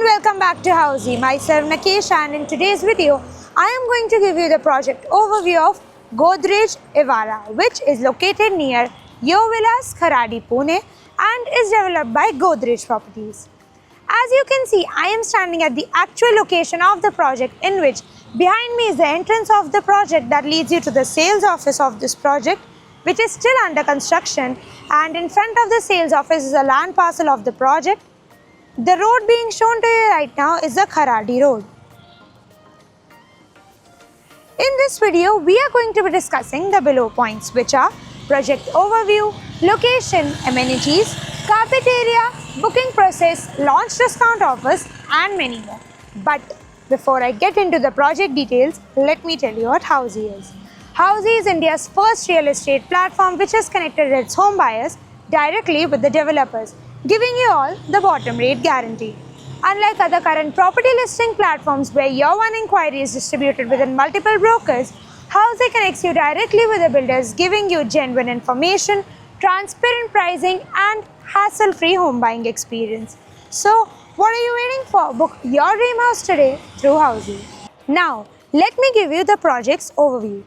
welcome back to Housey. Myself Nakesh, and in today's video I am going to give you the project overview of Godrej Evara, which is located near Yo Villas, Kharadi, Pune and is developed by Godrej Properties. As you can see, I am standing at the actual location of the project, in which behind me is the entrance of the project that leads you to the sales office of this project, which is still under construction, and in front of the sales office is a land parcel of the project. The road being shown to you right now is the Kharadi road. In this video, we are going to be discussing the below points, which are project overview, location, amenities, carpet area, booking process, launch discount offers and many more. But before I get into the project details, let me tell you what Housey is. Housey is India's first real estate platform which has connected its home buyers directly with the developers, giving you all the bottom rate guarantee. Unlike other current property listing platforms where your one inquiry is distributed within multiple brokers, Housey connects you directly with the builders, giving you genuine information, transparent pricing and hassle-free home buying experience. So, what are you waiting for? Book your dream house today through Housey. Now, let me give you the project's overview.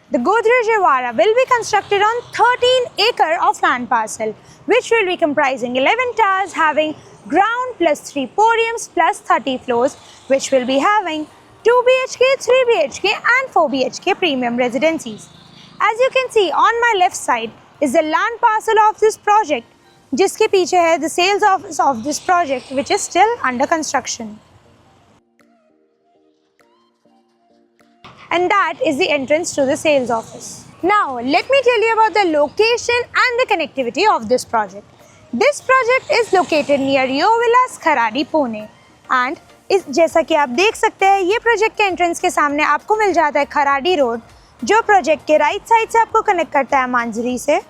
The Godrej Evara will be constructed on 13 acre of land parcel, which will be comprising 11 towers having ground plus 3 podiums plus 30 floors, which will be having 2 BHK, 3 BHK and 4 BHK premium residencies. As you can see, on my left side is the land parcel of this project, जिसके पीछे है the sales office of this project, which is still under construction. And that is the entrance to the sales office. Now, let me tell you about the location and the connectivity of this project. This project is located near Yo Villas, Kharadi, Pune. And जैसा कि आप देख सकते हैं, ये project के entrance के सामने आपको मिल जाता है खराड़ी रोड, जो प्रोजेक्ट के राइट साइड से आपको कनेक्ट करता है मांजरी से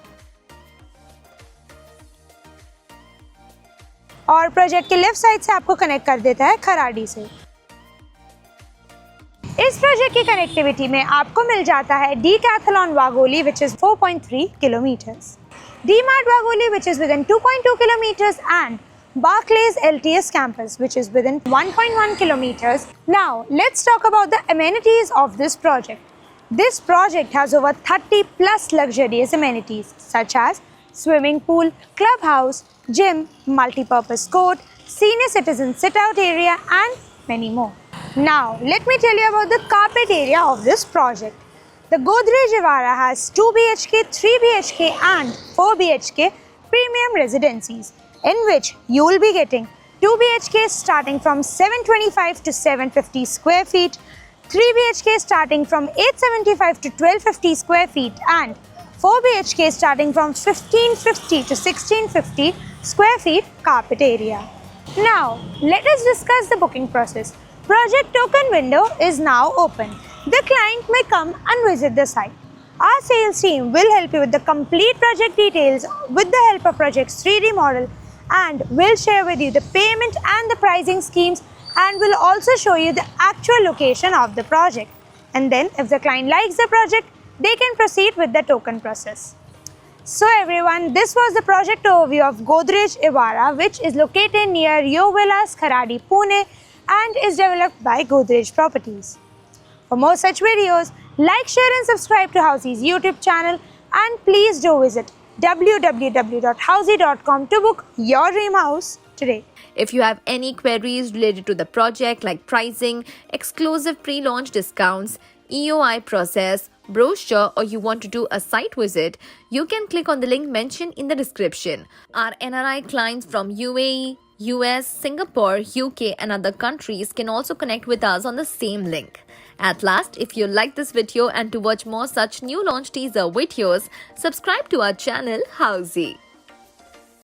और प्रोजेक्ट के लेफ्ट साइड से आपको कनेक्ट कर देता है खराड़ी से. इस प्रोजेक्ट की कनेक्टिविटी में आपको मिल जाता है Decathlon Wagholi, which is 4.3 kilometers, D-Mart Wagholi, which is within 2.2 kilometers, and Barclays LTS campus, which is within 1.1 kilometers. Now, let's talk about the amenities of this project. This project has over 30 plus luxurious amenities such as swimming pool, clubhouse, gym, multi-purpose court, senior citizen sit-out area and many more. Now, let me tell you about the carpet area of this project. The Godrej Evara has 2 BHK, 3 BHK and 4 BHK premium residencies, in which you will be getting 2 BHK starting from 725 to 750 square feet, 3 BHK starting from 875 to 1250 square feet and 4 BHK starting from 1550 to 1650 square feet carpet area. Now, let us discuss the booking process. Project token window is now open. The client may come and visit the site. Our sales team will help you with the complete project details with the help of project's 3D model, and will share with you the payment and the pricing schemes, and will also show you the actual location of the project. And then if the client likes the project, they can proceed with the token process. So everyone, this was the project overview of Godrej Evara, which is located near Yo Villas, Kharadi, Pune and is developed by Godrej Properties. For more such videos, like, share and subscribe to Housey's YouTube channel, and please do visit www.housey.com to book your dream house today. If you have any queries related to the project like pricing, exclusive pre-launch discounts, EOI process, brochure, or you want to do a site visit, you can click on the link mentioned in the description. Our NRI clients from UAE, US, Singapore, UK and other countries can also connect with us on the same link. At last, if you like this video and to watch more such new launch teaser videos, subscribe to our channel Housey.